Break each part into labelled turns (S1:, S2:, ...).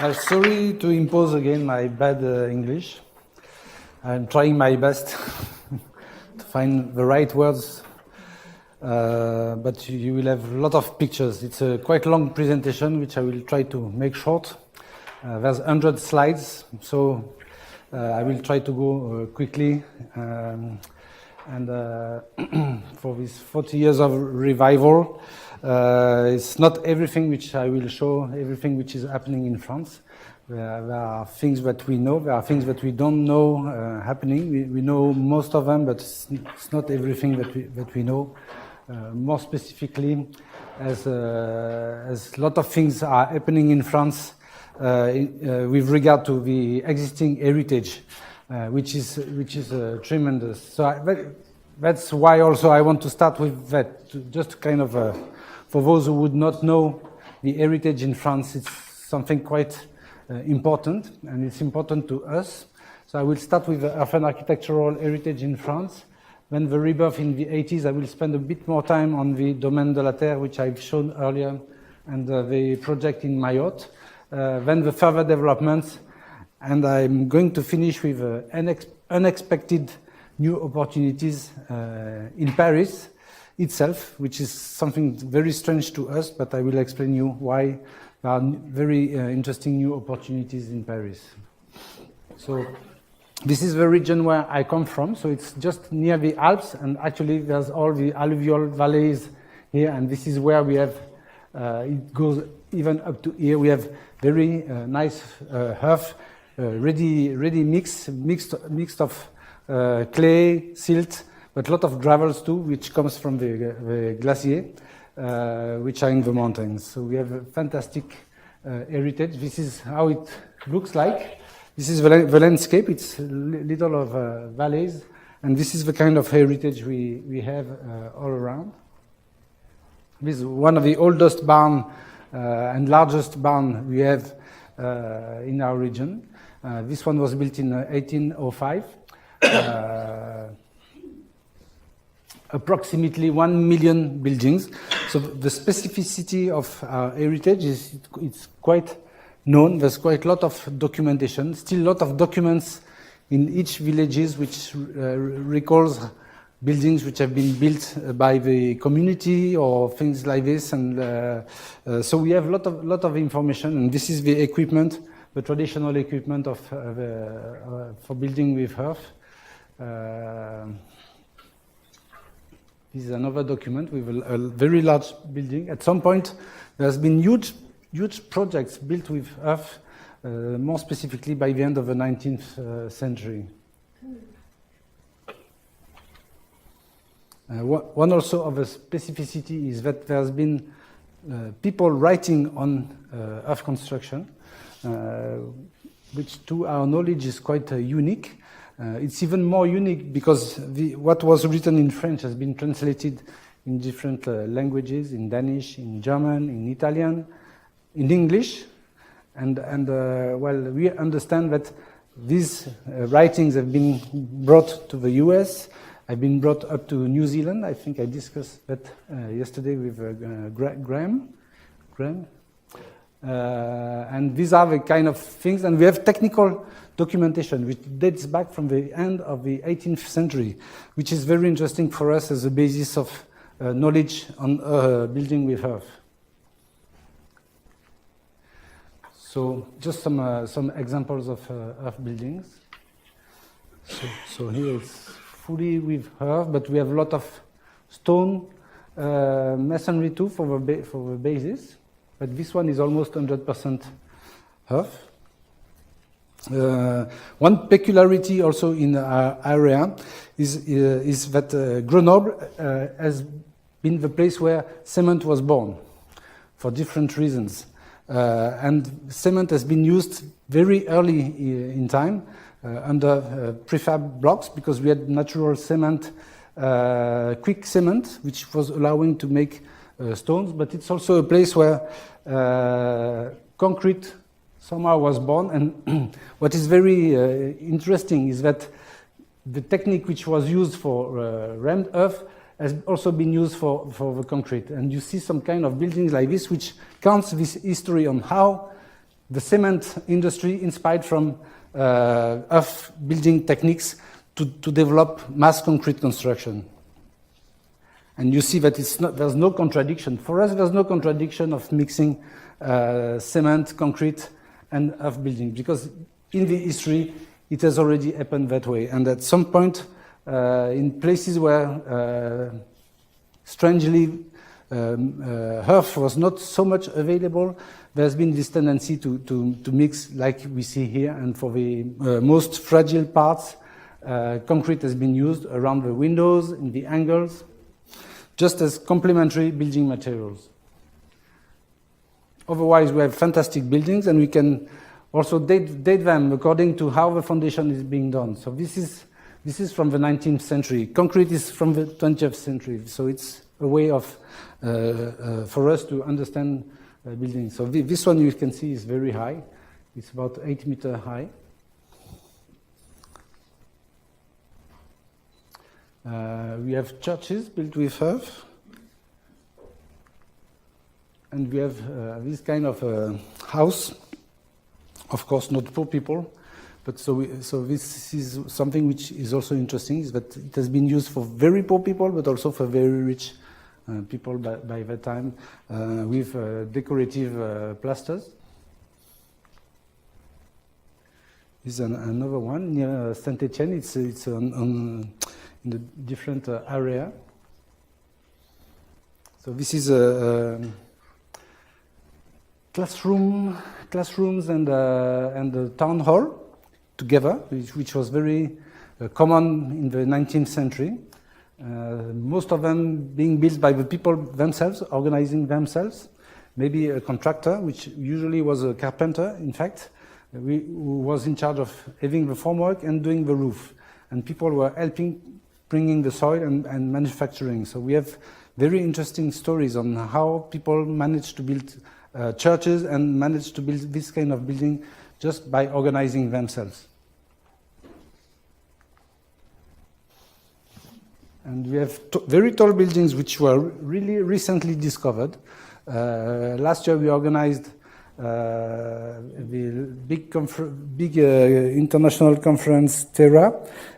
S1: Sorry to impose again my bad English. I'm trying my best to find the right words, but you will have a lot of pictures. It's a quite long presentation, which I will try to make short. There's 100 slides, so I will try to go quickly. And for these 40 years of revival, it's not everything which I will show, everything which is happening in France. There are things that we know, there are things that we don't know happening. We know most of them, but it's not everything that we know. More specifically, as a lot of things are happening in France with regard to the existing heritage, which is tremendous. So that's why also I want to start with that, just kind of for those who would not know the heritage in France. It's something quite important, and it's important to us. So I will start with the Earthen architectural heritage in France. Then the rebirth in the 80s. I will spend a bit more time on the Domaine de la Terre, which I've shown earlier, and the project in Mayotte. Then the further developments, and I'm going to finish with unexpected new opportunities in Paris itself, which is something very strange to us, but I will explain you why there are very interesting new opportunities in Paris. So this is the region where I come from, so it's just near the Alps, and actually there's all the alluvial valleys here, and this is where we have, it goes even up to here. We have very nice earth, ready mixed of clay, silt, but a lot of gravels too, which comes from the glacier, which are in the mountains. So we have a fantastic heritage. This is how it looks like. This is the landscape. It's little of valleys, and this is the kind of heritage we have all around. This is one of the oldest barn and largest barn we have in our region. This one was built in 1805. Approximately 1 million buildings. So the specificity of our heritage is it's quite known. There's quite a lot of documentation, still a lot of documents in each villages which recalls buildings which have been built by the community or things like this. And so we have a lot of information, and this is the equipment, the traditional equipment of for building with earth. This is another document with a very large building. At some point, there's been huge projects built with earth, more specifically by the end of the 19th century. One also of a specificity is that there's been people writing on earth construction, which to our knowledge is quite unique. It's even more unique because what was written in French has been translated in different languages, in Danish, in German, in Italian, in English, and well, we understand that these writings have been brought to the US, have been brought up to New Zealand. I think I discussed that yesterday with Graham. And these are the kind of things, and we have technical documentation which dates back from the end of the 18th century, which is very interesting for us as a basis of knowledge on building with earth. So just some examples of earth buildings. So here it's fully with earth, but we have a lot of stone masonry too for the basis. But this one is almost 100% earth. One peculiarity also in our area is that Grenoble has been the place where cement was born for different reasons. And cement has been used very early in time under prefab blocks because we had natural cement, quick cement, which was allowing to make stones, but it's also a place where concrete somehow was born. And what is very interesting is that the technique which was used for rammed earth has also been used for the concrete. And you see some kind of buildings like this which counts this history on how the cement industry inspired from earth building techniques to develop mass concrete construction. And you see that there's no contradiction. For us, there's no contradiction of mixing cement, concrete, and earth building, because in the history, it has already happened that way. And at some point, in places where, strangely, earth was not so much available, there's been this tendency to mix like we see here. And for the most fragile parts, concrete has been used around the windows, in the angles, just as complementary building materials. Otherwise, we have fantastic buildings, and we can also date them according to how the foundation is being done. So this is from the 19th century. Concrete is from the 20th century. So it's a way of for us to understand buildings. So this one you can see is very high. It's about 8 meters high. We have churches built with earth, and we have this kind of house. Of course, not poor people, but so this is something which is also interesting, is that it has been used for very poor people, but also for very rich people by that time, with decorative plasters. This is another one near Saint-Etienne. It's in a different area. So this is a classrooms and a town hall together, which was very common in the 19th century. Most of them being built by the people themselves, organizing themselves. Maybe a contractor, which usually was a carpenter, in fact, who was in charge of having the formwork and doing the roof. And people were helping, bringing the soil and manufacturing. So we have very interesting stories on how people managed to build churches and managed to build this kind of building just by organizing themselves. And we have very tall buildings which were really recently discovered. Last year we organized the big international conference Terre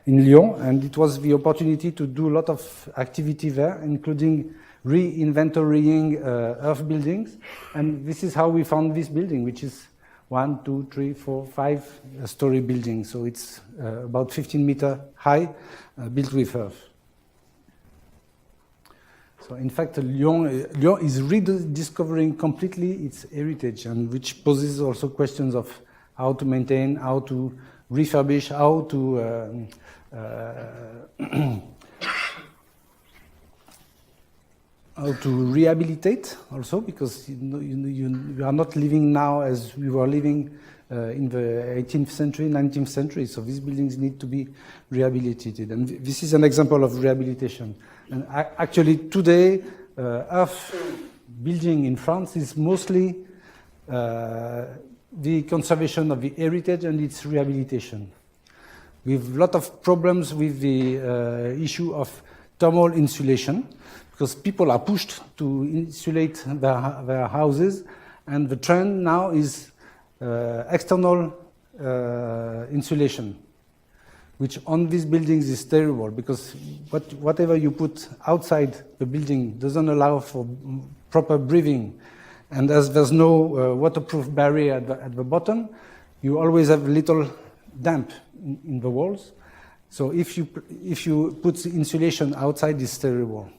S1: in Lyon, and it was the opportunity to do a lot of activity there, including re-inventorying earth buildings. And this is how we found this building, which is 1, 2, 3, 4, 5 story building. So it's about 15 meters high, built with earth. So in fact, Lyon is rediscovering completely its heritage, and which poses also questions of how to maintain, how to refurbish, how to how to rehabilitate also, because you are not living now as we were living in the 18th century, 19th century. So these buildings need to be rehabilitated. And this is an example of rehabilitation. And actually today, earth building in France is mostly the conservation of the heritage and its rehabilitation. We have a lot of problems with the issue of thermal insulation, because people are pushed to insulate their houses, and the trend now is external insulation, which on these buildings is terrible, because whatever you put outside the building doesn't allow for proper breathing. And as there's no waterproof barrier at the bottom, you always have a little damp in the walls. So if you put insulation outside, it's terrible.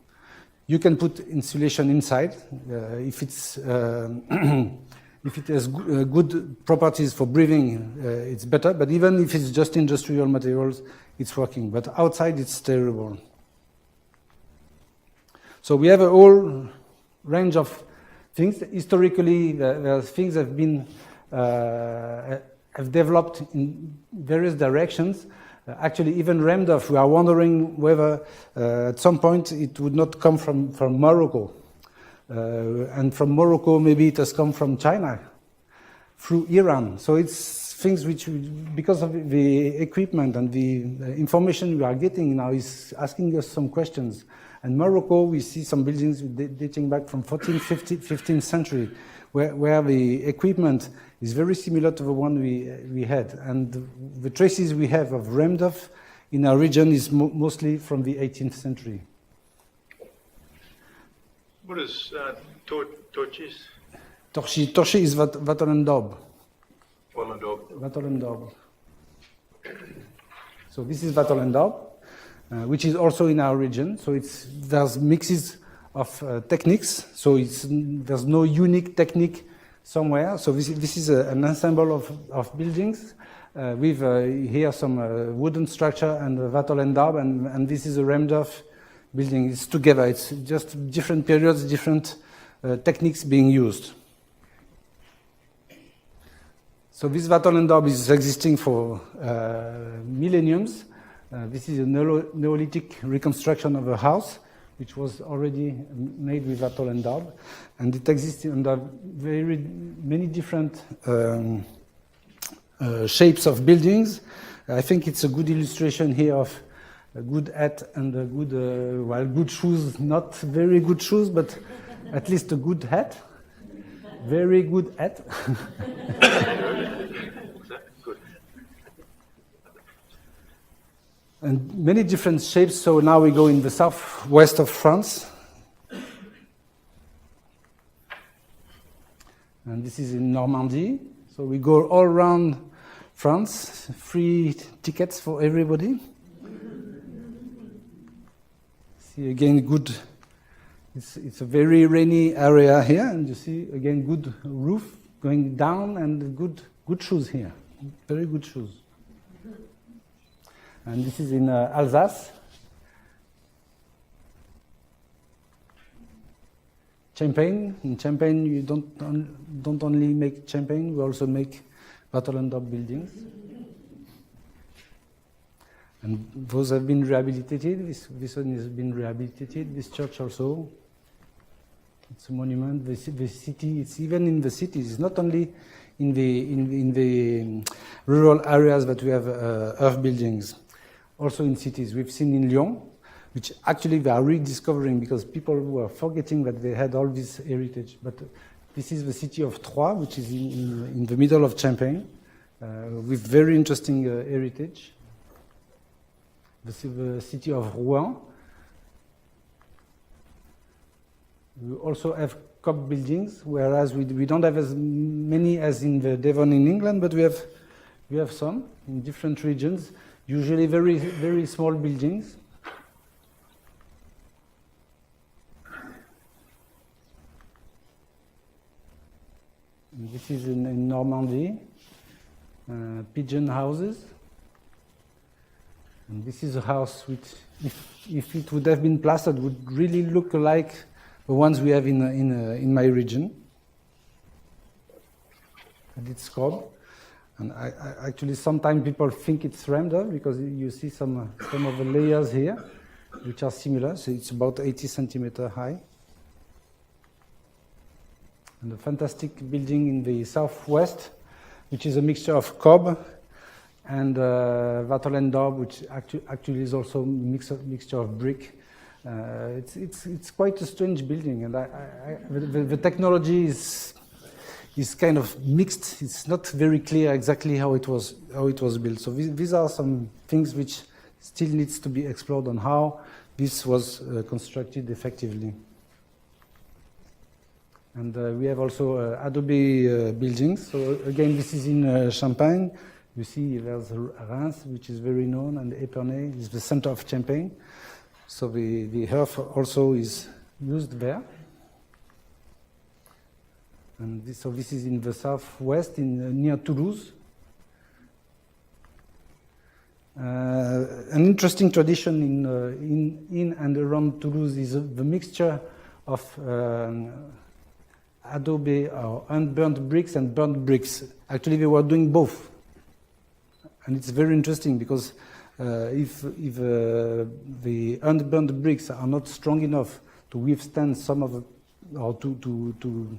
S1: You can put insulation inside if it's if it has good properties for breathing, it's better. But even if it's just industrial materials, it's working. But outside, it's terrible. So we have a whole range of things. Historically, the things have been have developed in various directions. Actually, even Rhône-Alpes, we are wondering whether at some point it would not come from Morocco. And from Morocco, maybe it has come from China, through Iran. So it's things which, because of the equipment and the information we are getting now, is asking us some questions. And Morocco, we see some buildings dating back from 14th, 15th century, where the equipment is very similar to the one we had. And the traces we have of Remdorf in our region is mostly from the 18th century.
S2: What is torches?
S1: Torchi is Wattelendorp.
S2: Wattelendorp.
S1: So this is Wattelendorp, which is also in our region. So there's mixes of techniques. So there's no unique technique somewhere. So this is an ensemble of buildings with here some wooden structure and Wattelendorp, and this is a Remdorf building. It's together. It's just different periods, different techniques being used. So this Wattelendorp is existing for millenniums. This is a Neolithic reconstruction of a house, which was already made with Wattelendorp, and it exists under very many different shapes of buildings. I think it's a good illustration here of a good hat and a good, good shoes, not very good shoes, but at least a good hat. Very good hat.
S2: Good.
S1: And many different shapes. So now we go in the southwest of France. And this is in Normandy. So we go all around France, free tickets for everybody. See again, good. It's a very rainy area here, and you see again good roof going down and good shoes here, very good shoes. And this is in Alsace. Champagne. In Champagne, you don't only make champagne, we also make Wattelendorp buildings. And those have been rehabilitated. This one has been rehabilitated. This church also. It's a monument. The city. It's even in the cities. It's not only in the rural areas that we have earth buildings. Also in cities. We've seen in Lyon, which actually they are rediscovering because people were forgetting that they had all this heritage. But this is the city of Troyes, which is in the middle of Champagne, with very interesting heritage. The city of Rouen. We also have cop buildings, whereas we don't have as many as in the Devon in England, but we have some in different regions. Usually very, very small buildings. And this is in Normandy, pigeon houses. And this is a house which, if it would have been plastered, would really look like the ones we have in my region. And it's called. And I actually, sometimes people think it's Remdorf because you see some of the layers here, which are similar. So it's about 80 centimeters high. And a fantastic building in the southwest, which is a mixture of cob and Wattelendorp, which actually is also a mixture of brick. It's quite a strange building, and the technology is kind of mixed. It's not very clear exactly how it was built. So these are some things which still needs to be explored on how this was constructed effectively. And we have also Adobe Buildings. So again, this is in Champagne. You see there's Reims, which is very known, and Épernay is the center of Champagne. So the earth also is used there. And this is in the southwest, near Toulouse. An interesting tradition in and around Toulouse is the mixture of Adobe or unburnt bricks and burnt bricks. Actually, they were doing both. And it's very interesting because if the unburnt bricks are not strong enough to withstand some of or to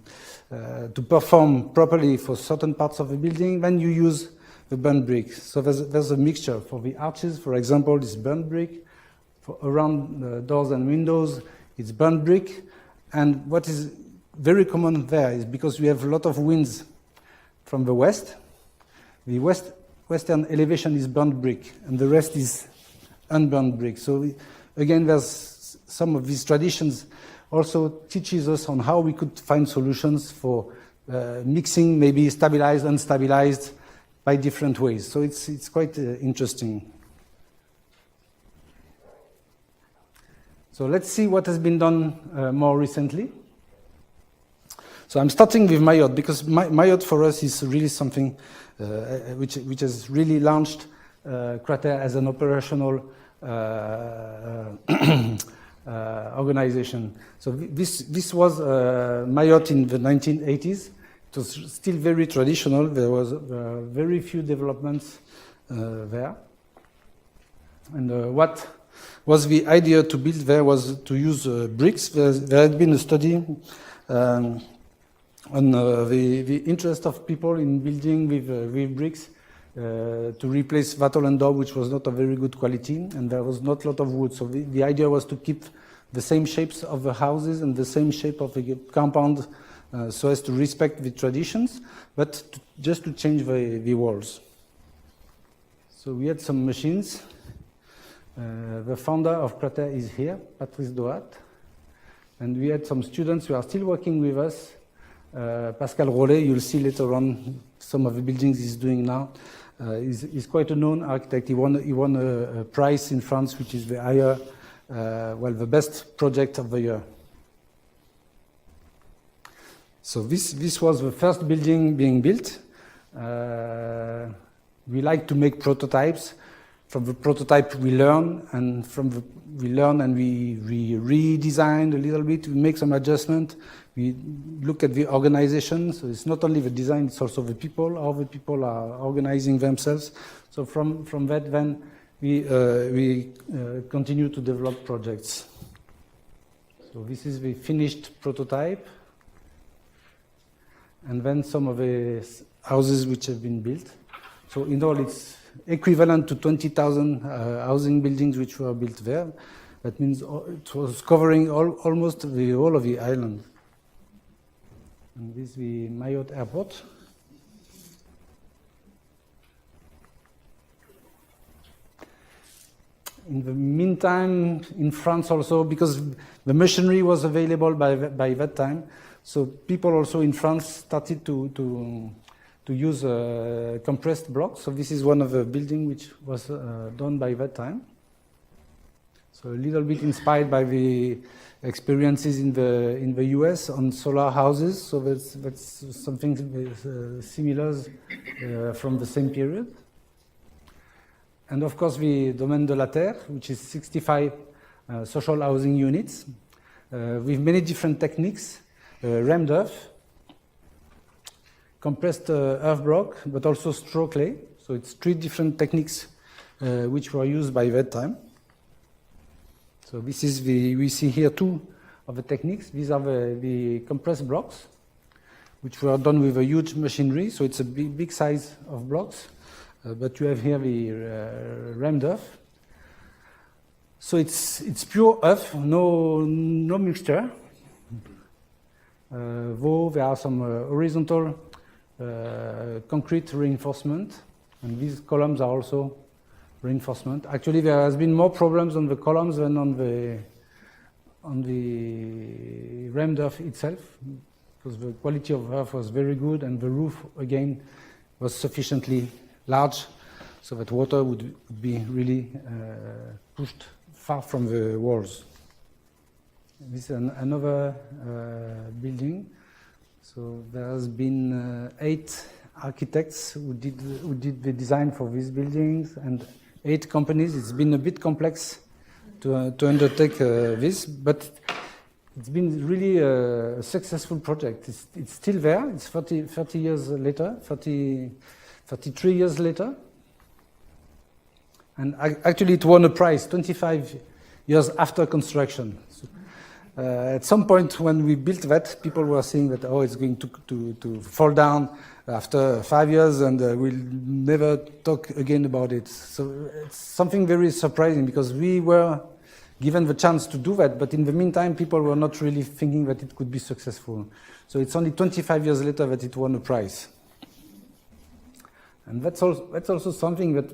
S1: perform properly for certain parts of the building, then you use the burnt brick. So there's a mixture. For the arches, for example, it's burnt brick. For around doors and windows, it's burnt brick. And what is very common there is because we have a lot of winds from the west. The western elevation is burnt brick, and the rest is unburnt brick. So again, there's some of these traditions also teaches us on how we could find solutions for mixing, maybe stabilized, unstabilized, by different ways. So it's quite interesting. So let's see what has been done more recently. So I'm starting with Mayotte, because Mayotte for us is really something which has really launched CRAterre as an operational organization. So this was Mayotte in the 1980s. It was still very traditional. There was very few developments there. And what was the idea to build there was to use bricks. There had been a study on the interest of people in building with bricks to replace wattle and daub, which was not a very good quality, and there was not a lot of wood. So the idea was to keep the same shapes of the houses and the same shape of the compound so as to respect the traditions, but just to change the walls. So we had some machines. The founder of CRAterre is here, Patrice Doat, and we had some students who are still working with us. Pascal Rollet, you'll see later on some of the buildings he's doing now. He's quite a known architect. He won a prize in France, which is the higher, the best project of the year. So this was the first building being built. We like to make prototypes. From the prototype we learn, and we redesign a little bit, we make some adjustment, we look at the organization, so it's not only the design, it's also the people, how the people are organizing themselves. So from that then, we continue to develop projects. So this is the finished prototype, and then some of the houses which have been built. So in all, it's equivalent to 20,000 housing buildings which were built there. That means it was covering almost the whole of the island. And this is the Mayotte airport. In the meantime, in France also, because the machinery was available by that time, so people also in France started to use compressed blocks. So this is one of the buildings which was done by that time. So a little bit inspired by the experiences in the US on solar houses. So that's something similar from the same period. And of course the Domaine de la Terre, which is 65 social housing units with many different techniques, rammed earth, compressed earth block, but also straw clay. So it's 3 different techniques which were used by that time. So this is we see here 2 of the techniques. These are the compressed blocks, which were done with a huge machinery. So it's a big size of blocks, but you have here the rammed earth. So it's pure earth, no mixture. Though there are some horizontal concrete reinforcement, and these columns are also reinforcement. Actually, there has been more problems on the columns than on the rammed earth itself, because the quality of earth was very good, and the roof again was sufficiently large, so that water would be really pushed far from the walls. This is another building. So there has been 8 architects who did the design for these buildings, and 8 companies. It's been a bit complex to undertake this, but it's been really a successful project. It's still there. It's 30 years later, 33 years later. And actually it won a prize 25 years after construction. So, at some point when we built that, people were saying that, oh, it's going to fall down after 5 years, and we'll never talk again about it. So it's something very surprising, because we were given the chance to do that, but in the meantime, people were not really thinking that it could be successful. So it's only 25 years later that it won a prize. And that's also something that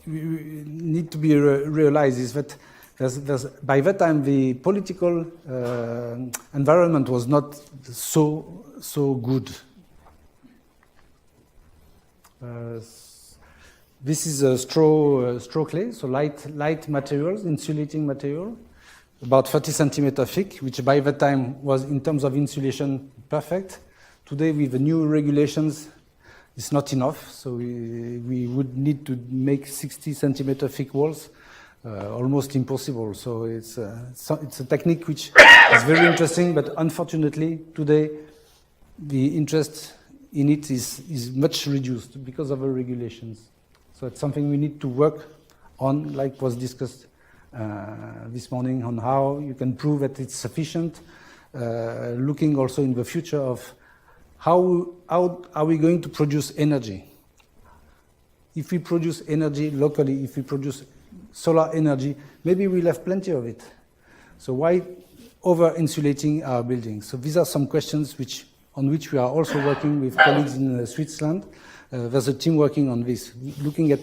S1: we need to be realized, is that by that time the political environment was not so good. This is a straw clay, so light materials, insulating material, about 30 centimeter thick, which by that time was, in terms of insulation, perfect. Today, with the new regulations, it's not enough, so we would need to make 60 centimeter thick walls, almost impossible. So it's a technique which is very interesting, but unfortunately, today, the interest in it is much reduced because of the regulations. So it's something we need to work on, like was discussed this morning, on how you can prove that it's sufficient, looking also in the future of how are we going to produce energy. If we produce energy locally, if we produce solar energy, maybe we'll have plenty of it. So why over-insulating our buildings? So these are some questions on which we are also working with colleagues in Switzerland. There's a team working on this, looking at,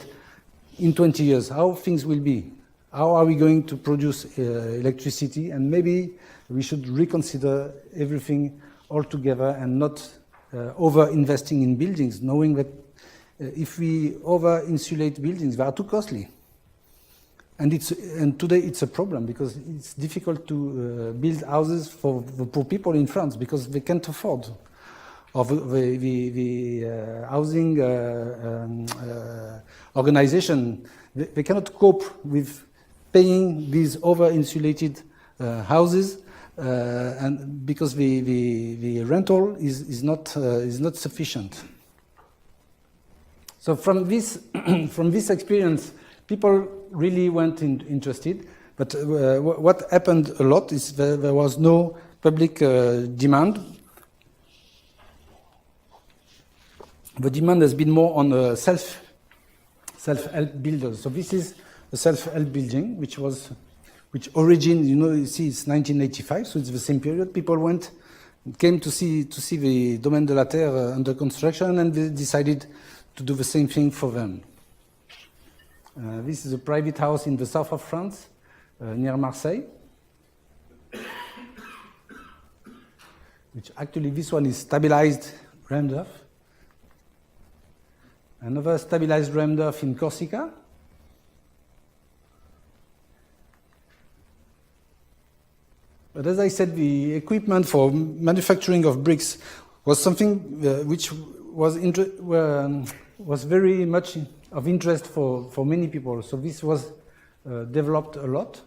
S1: in 20 years, how things will be. How are we going to produce electricity? And maybe we should reconsider everything altogether and not over-investing in buildings, knowing that if we over-insulate buildings, they are too costly. And today it's a problem, because it's difficult to build houses for the poor people in France, because they can't afford. Of the housing organization, they cannot cope with paying these over-insulated houses, and because the rental is not sufficient. So from this experience, people really weren't interested. But what happened a lot is there was no public demand. The demand has been more on self-help builders. So this is a self-help building, which origin, you see, it's 1985, so it's the same period. People came to see the Domaine de la Terre under construction, and they decided to do the same thing for them. This is a private house in the south of France, near Marseille. Which actually, this one is stabilized rammed earth. Another stabilized rammed earth in Corsica. But as I said, the equipment for manufacturing of bricks was something which was very much of interest for many people. So this was developed a lot.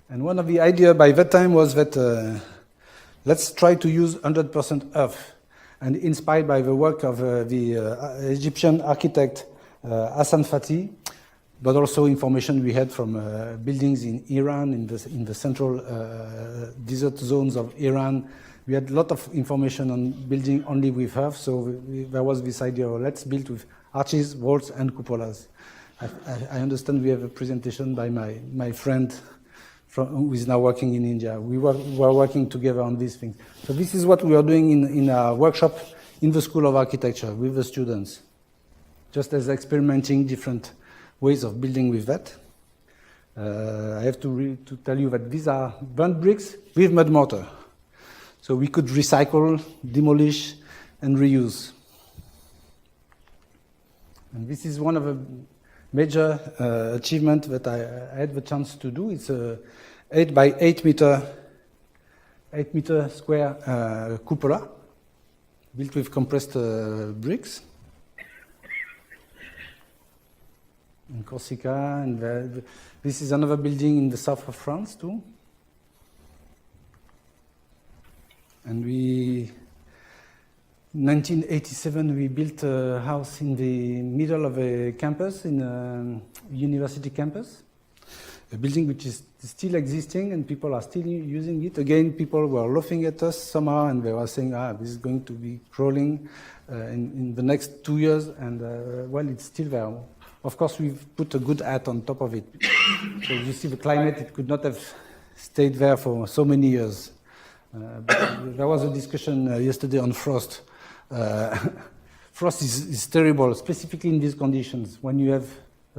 S1: And one of the ideas by that time was that let's try to use 100% earth. And inspired by the work of the Egyptian architect Hassan Fatih, but also information we had from buildings in Iran, in the central desert zones of Iran. We had a lot of information on building only with earth, so there was this idea, let's build with arches, walls, and cupolas. I understand we have a presentation by my friend who is now working in India. We were working together on these things. So this is what we are doing in our workshop in the School of Architecture with the students, just as experimenting different ways of building with that. I have to tell you that these are burnt bricks with mud mortar. So we could recycle, demolish, and reuse. And this is one of the major achievements that I had the chance to do. It's a 8 by 8 meter square cupola built with compressed bricks in Corsica. And this is another building in the south of France too. And in 1987, we built a house in the middle of a campus, in a university campus, a building which is still existing and people are still using it. Again, people were laughing at us somehow, and they were saying, this is going to be crawling in the next 2 years, and well, it's still there. Of course, we've put a good hat on top of it. So you see the climate, it could not have stayed there for so many years. But there was a discussion yesterday on frost. Frost is terrible, specifically in these conditions. When you have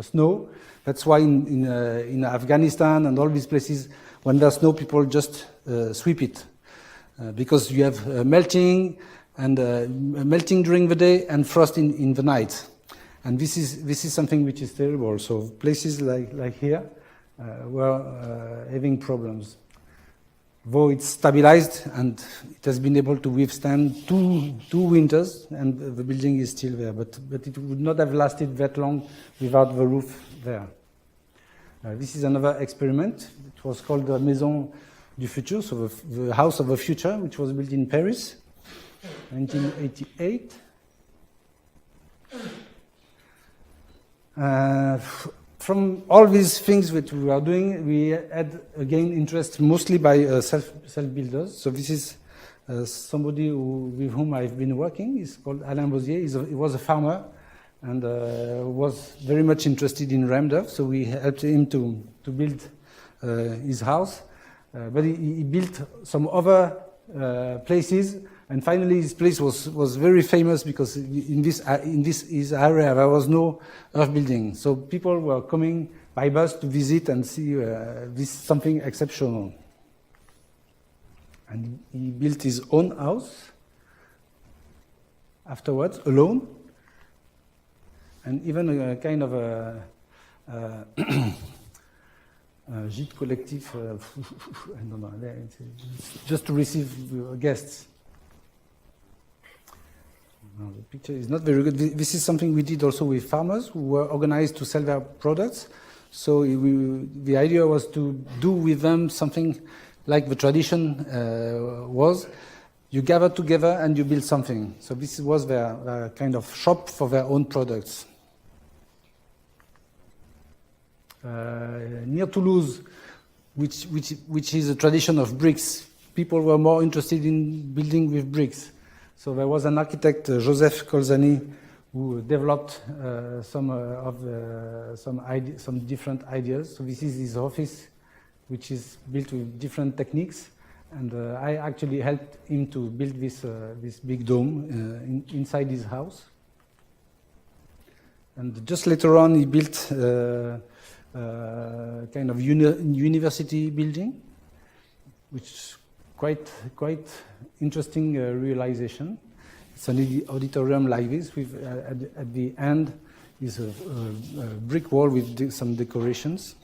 S1: snow, that's why in Afghanistan and all these places, when there's snow, people just sweep it. Because you have melting and melting during the day and frost in the night. And this is something which is terrible. So places like here were having problems. Though it's stabilized and it has been able to withstand two winters, and the building is still there. But it would not have lasted that long without the roof there. This is another experiment. It was called the Maison du Futur, so the House of the Future, which was built in Paris, 1988. From all these things that we are doing, we had again interest mostly by self-builders. So this is somebody with whom I've been working. He's called Alain Bosier. He was a farmer and was very much interested in Rhône-Alpes. So we helped him to build his house. But he built some other places. And finally, his place was very famous because in this his area there was no earth building. So people were coming by bus to visit and see this something exceptional. And he built his own house afterwards, alone, and even a kind of a gîte collectif, I don't know, just to receive guests. No, the picture is not very good. This is something we did also with farmers who were organized to sell their products. So the idea was to do with them something like the tradition was. You gather together and you build something. So this was their kind of shop for their own products. Near Toulouse, which is a tradition of bricks, people were more interested in building with bricks. So there was an architect, Joseph Colzani, who developed some different ideas. So this is his office, which is built with different techniques, and I actually helped him to build this big dome inside his house. And just later on, he built kind of university building, which quite interesting realization. It's an auditorium like this, with at the end is a brick wall with some decorations.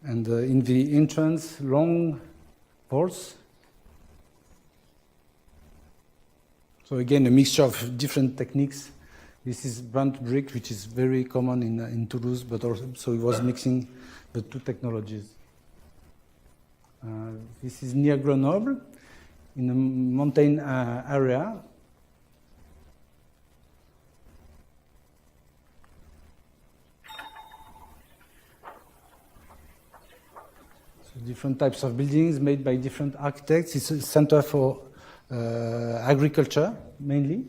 S1: And in the entrance, long vaults. So again, a mixture of different techniques. This is burnt brick, which is very common in Toulouse, but also so it was mixing the two technologies. This is near Grenoble, in a mountain area. So different types of buildings made by different architects. It's a center for agriculture, mainly.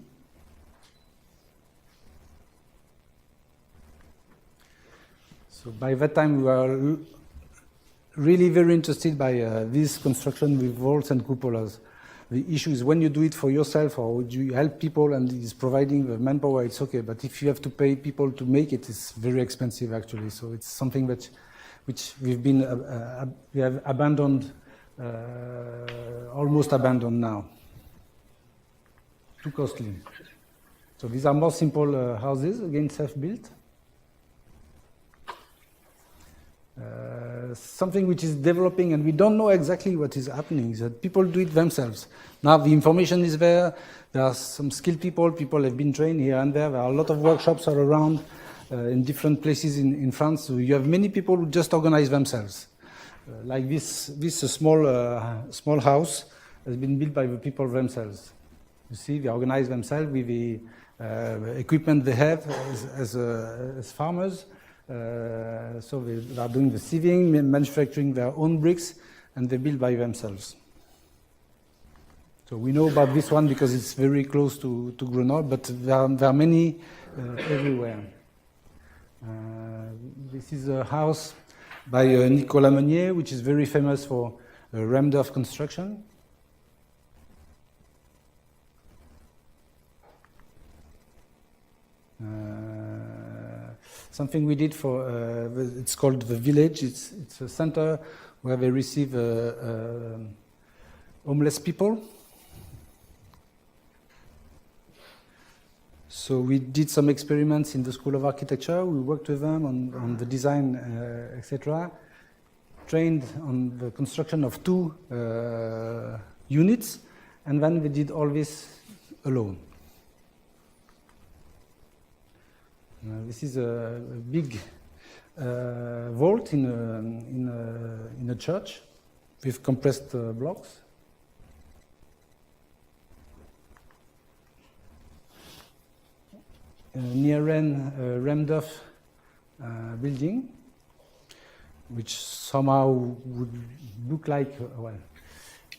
S1: So by that time, we were really very interested by this construction with vaults and cupolas. The issue is when you do it for yourself or you help people and it's providing the manpower, it's okay. But if you have to pay people to make it, it's very expensive actually. So it's something which we have abandoned, almost abandoned now. Too costly. So these are more simple houses, again self-built. Something which is developing and we don't know exactly what is happening is that people do it themselves. Now the information is there are some skilled people have been trained here and there are a lot of workshops all around in different places in France. So you have many people who just organize themselves. Like this small house has been built by the people themselves. You see, they organize themselves with the equipment they have as farmers. So they are doing the sieving, manufacturing their own bricks, and they build by themselves. So we know about this one because it's very close to Grenoble, but there are many everywhere. This is a house by Nicolas Meunier, which is very famous for rammed off construction. Something we did for, it's called the village. It's a center where they receive homeless people. So we did some experiments in the School of Architecture. We worked with them on the design, etc. Trained on the construction of 2 units, and then we did all this alone. This is a big vault in a church with compressed blocks. Near Rennes, rammed off building, which somehow would look like, well,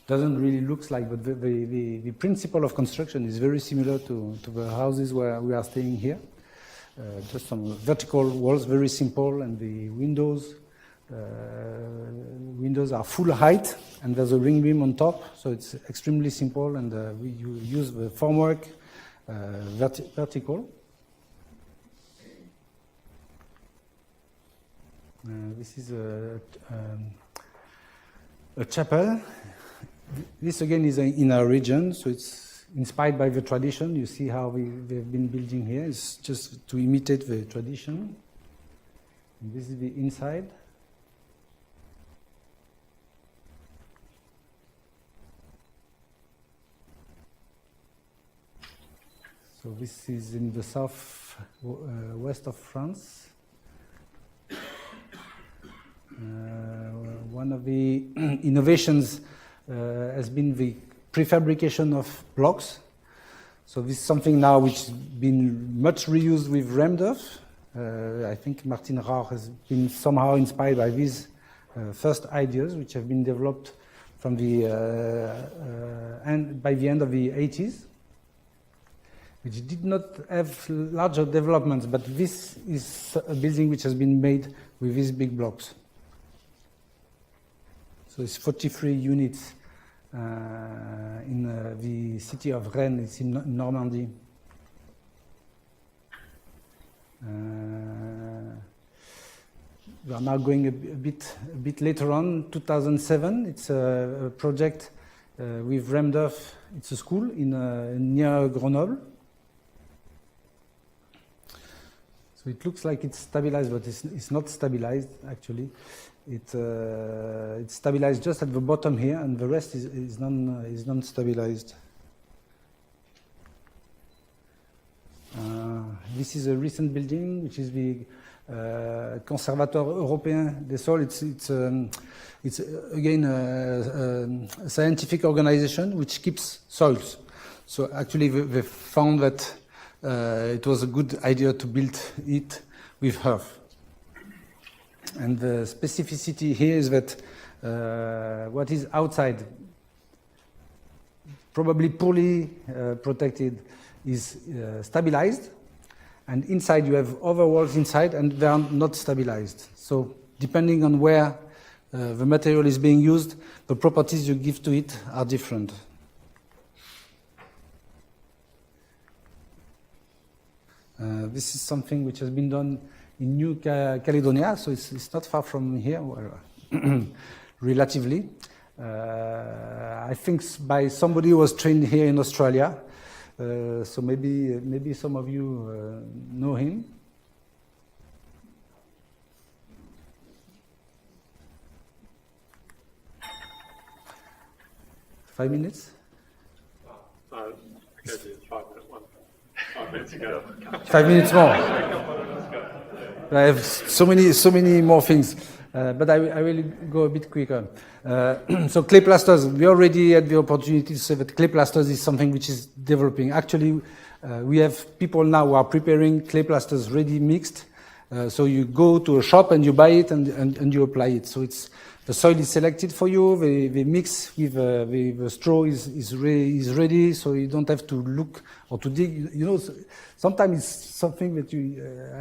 S1: doesn't really look like, but the principle of construction is very similar to the houses where we are staying here. Just some vertical walls, very simple, and the windows are full height, and there's a ring beam on top, so it's extremely simple, and we use the formwork vertical. This is a chapel. This again is in our region, so it's inspired by the tradition. You see how they've been building here. It's just to imitate the tradition. And this is the inside. So this is in the south west of France. One of the innovations has been the prefabrication of blocks. So this is something now which has been much reused with rammed off. I think Martin Rauch has been somehow inspired by these first ideas, which have been developed from the and by the end of the 80s, which did not have larger developments, but this is a building which has been made with these big blocks. So it's 43 units in the city of Rennes. It's in Normandy. We are now going a bit later on, 2007. It's a project with rammed off. It's a school near Grenoble. So it looks like it's stabilized, but it's not stabilized actually. It's stabilized just at the bottom here, and the rest is non-stabilized. This is a recent building, which is the Conservatoire Européen des Sols. It's again a scientific organization which keeps soils. So actually they found that it was a good idea to build it with earth. And the specificity here is that what is outside, probably poorly protected, is stabilized, and inside you have other walls inside, and they are not stabilized. So depending on where the material is being used, the properties you give to it are different. This is something which has been done in New Caledonia, so it's not far from here, relatively. I think by somebody who was trained here in Australia, so maybe some of you know him. Five minutes?
S2: I gave you a 5-minute one 5 minutes ago.
S1: 5 minutes more. I have so many more things, but I will go a bit quicker. So clay plasters, we already had the opportunity to say that clay plasters is something which is developing. Actually, we have people now who are preparing clay plasters ready mixed So you go to a shop and you buy it and you apply it. So the soil is selected for you. They mix with the straw is ready, so you don't have to look or to dig. You know, sometimes it's something that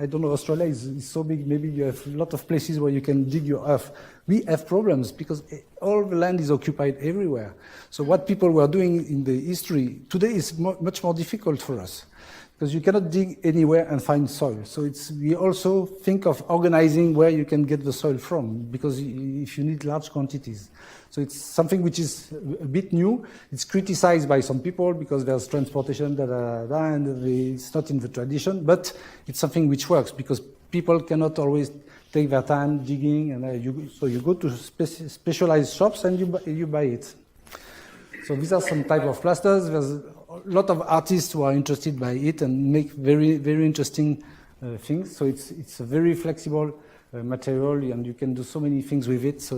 S1: I don't know. Australia is so big. Maybe you have a lot of places where you can dig your earth. We have problems because all the land is occupied everywhere. So what people were doing in the history today is much more difficult for us. Because you cannot dig anywhere and find soil. So we also think of organizing where you can get the soil from, because if you need large quantities. So it's something which is a bit new. It's criticized by some people because there's transportation, and it's not in the tradition, but it's something which works because people cannot always take their time digging, and so you go to specialized shops and you buy it. So these are some type of plasters. There's a lot of artists who are interested by it and make very, very interesting things. So it's a very flexible material, and you can do so many things with it. So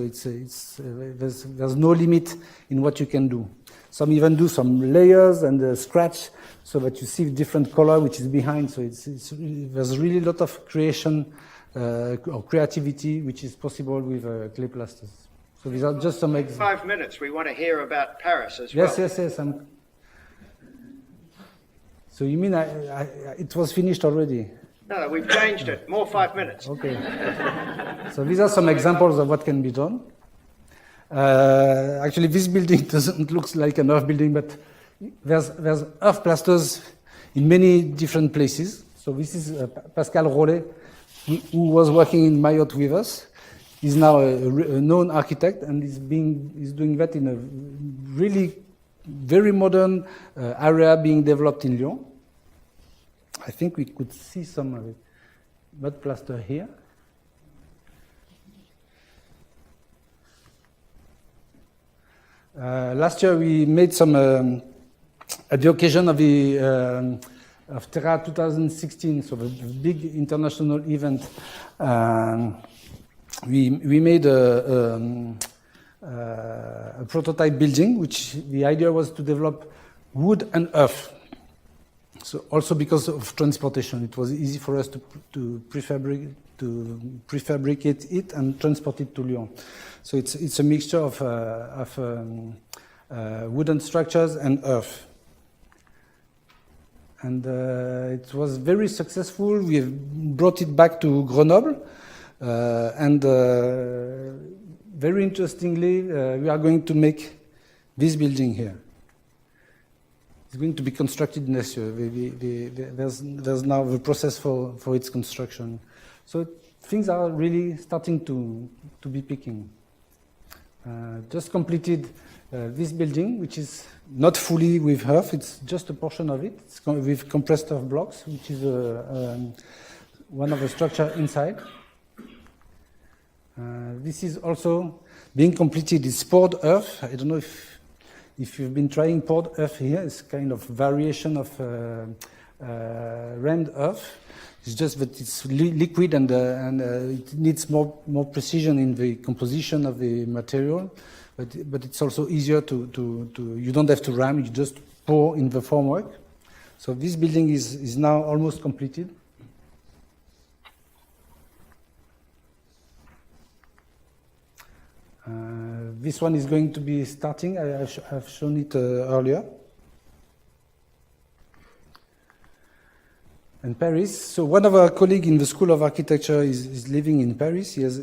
S1: there's no limit in what you can do. Some even do some layers and scratch so that you see different color which is behind. So there's really a lot of creation or creativity which is possible with clay plasters. So these are just some examples.
S3: 5 minutes, we want to hear about Paris as well.
S1: Yes. So you mean it was finished already?
S3: No, we've changed it. More 5 minutes.
S1: Okay. So these are some examples of what can be done. Actually, this building doesn't look like an earth building, but there's earth plasters in many different places. So this is Pascal Rollet, who was working in Mayotte with us. He's now a known architect, and he's doing that in a really very modern area being developed in Lyon. I think we could see some of it. Mud plaster here. Last year we made some, at the occasion of the of Terre 2016, so the big international event. We made a prototype building, which the idea was to develop wood and earth. So also because of transportation, it was easy for us to prefabricate it and transport it to Lyon. So it's a mixture of wooden structures and earth. And it was very successful. We brought it back to Grenoble. Very interestingly, we are going to make this building here. It's going to be constructed next year. There's now the process for its construction. So things are really starting to be picking. Just completed this building, which is not fully with earth. It's just a portion of it. It's with compressed earth blocks, which is one of the structure inside. This is also being completed. It's poured earth. I don't know if you've been trying poured earth here. It's kind of variation of rammed earth. It's just that it's liquid and it needs more precision in the composition of the material. But it's also easier to you don't have to ram. You just pour in the formwork. So this building is now almost completed. This one is going to be starting. I've shown it earlier. And Paris. So one of our colleagues in the School of Architecture is living in Paris. He has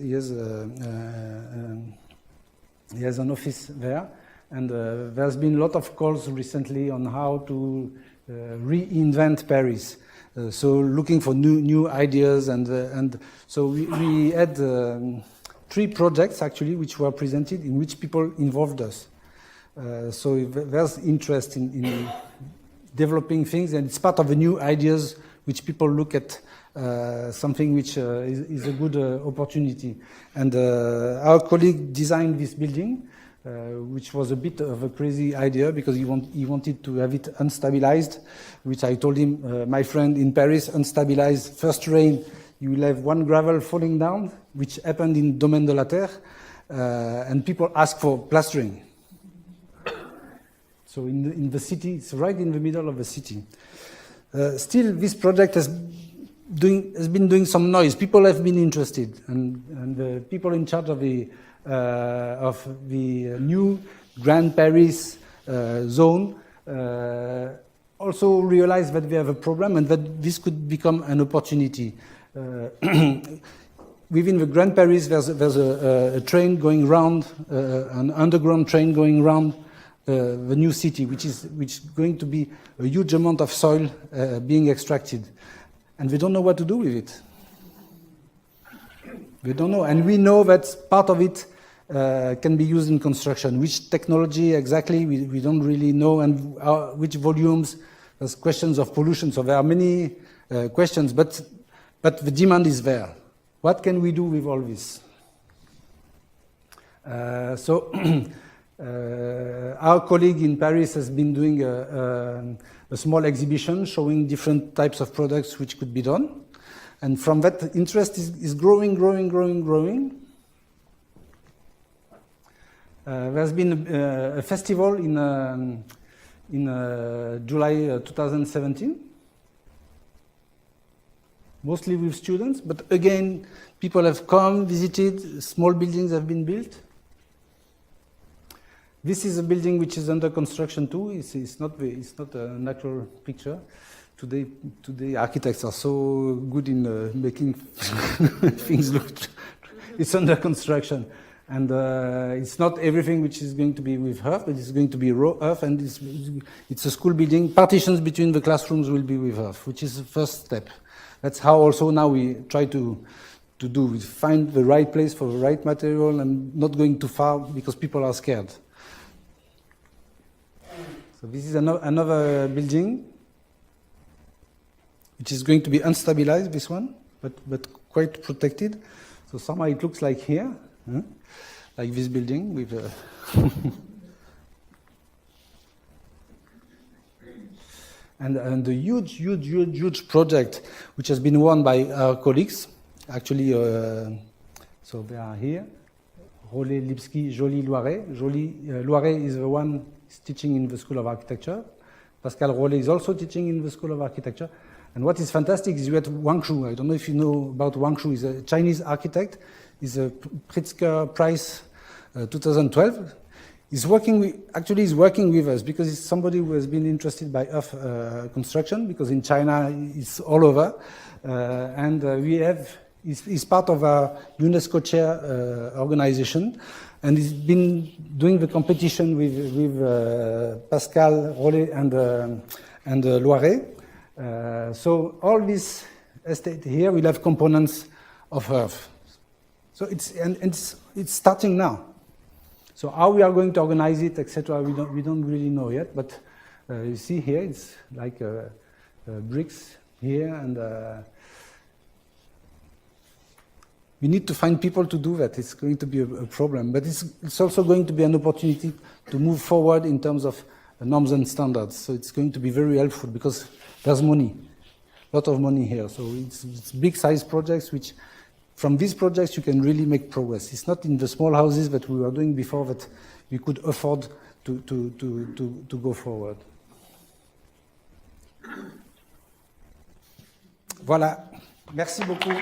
S1: an office there. And there's been a lot of calls recently on how to reinvent Paris. So looking for new ideas. And so we had 3 projects actually which were presented in which people involved us. So there's interest in developing things, and it's part of the new ideas which people look at something which is a good opportunity. And our colleague designed this building, which was a bit of a crazy idea because he wanted to have it unstabilized, which I told him, my friend in Paris, unstabilized, first rain, you will have one gravel falling down, which happened in Domaine de la Terre, and people ask for plastering. So in the city, it's right in the middle of the city. Still, this project has been doing some noise. People have been interested, and the people in charge of the new Grand Paris zone also realized that we have a problem and that this could become an opportunity. Within the Grand Paris, there's a train going round, an underground train going round the new city, which is going to be a huge amount of soil being extracted. And we don't know what to do with it. We don't know. And we know that part of it can be used in construction. Which technology exactly, we don't really know, and which volumes. There's questions of pollution. So there are many questions, but the demand is there. What can we do with all this? Our colleague in Paris has been doing a small exhibition showing different types of products which could be done. And from that, interest is growing. There's been a festival in July 2017, mostly with students, but again, people have come, visited, small buildings have been built. This is a building which is under construction too. It's not a natural picture. Today architects are so good in making things look. It's under construction, and it's not everything which is going to be with earth, but it's going to be raw earth, and it's a school building. Partitions between the classrooms will be with earth, which is the first step. That's how also now we try to do. We find the right place for the right material and not going too far because people are scared. So this is another building, which is going to be unstabilized, this one, but quite protected. So somehow it looks like here, like this building with and the huge project which has been won by our colleagues. Actually, so they are here. Rollet, Lipski, Joly, Loiret. Joly, Loiret is the one teaching in the School of Architecture. Pascal Rollet is also teaching in the School of Architecture. And what is fantastic is you had Wang Shu. I don't know if you know about Wang Shu. He's a Chinese architect. He's a Pritzker Prize 2012. He's working with us because he's somebody who has been interested by earth construction, because in China it's all over. He's part of our UNESCO Chair organization, and he's been doing the competition with Pascal Rollet and Loiret. So all this estate here will have components of earth. So it's starting now. So how we are going to organize it, etc., we don't really know yet. But you see here, it's like bricks here, and we need to find people to do that. It's going to be a problem, but it's also going to be an opportunity to move forward in terms of norms and standards. So it's going to be very helpful because there's money, a lot of money here. So it's big size projects which, from these projects, you can really make progress. It's not in the small houses that we were doing before that we could afford to go forward. Voilà. Merci beaucoup.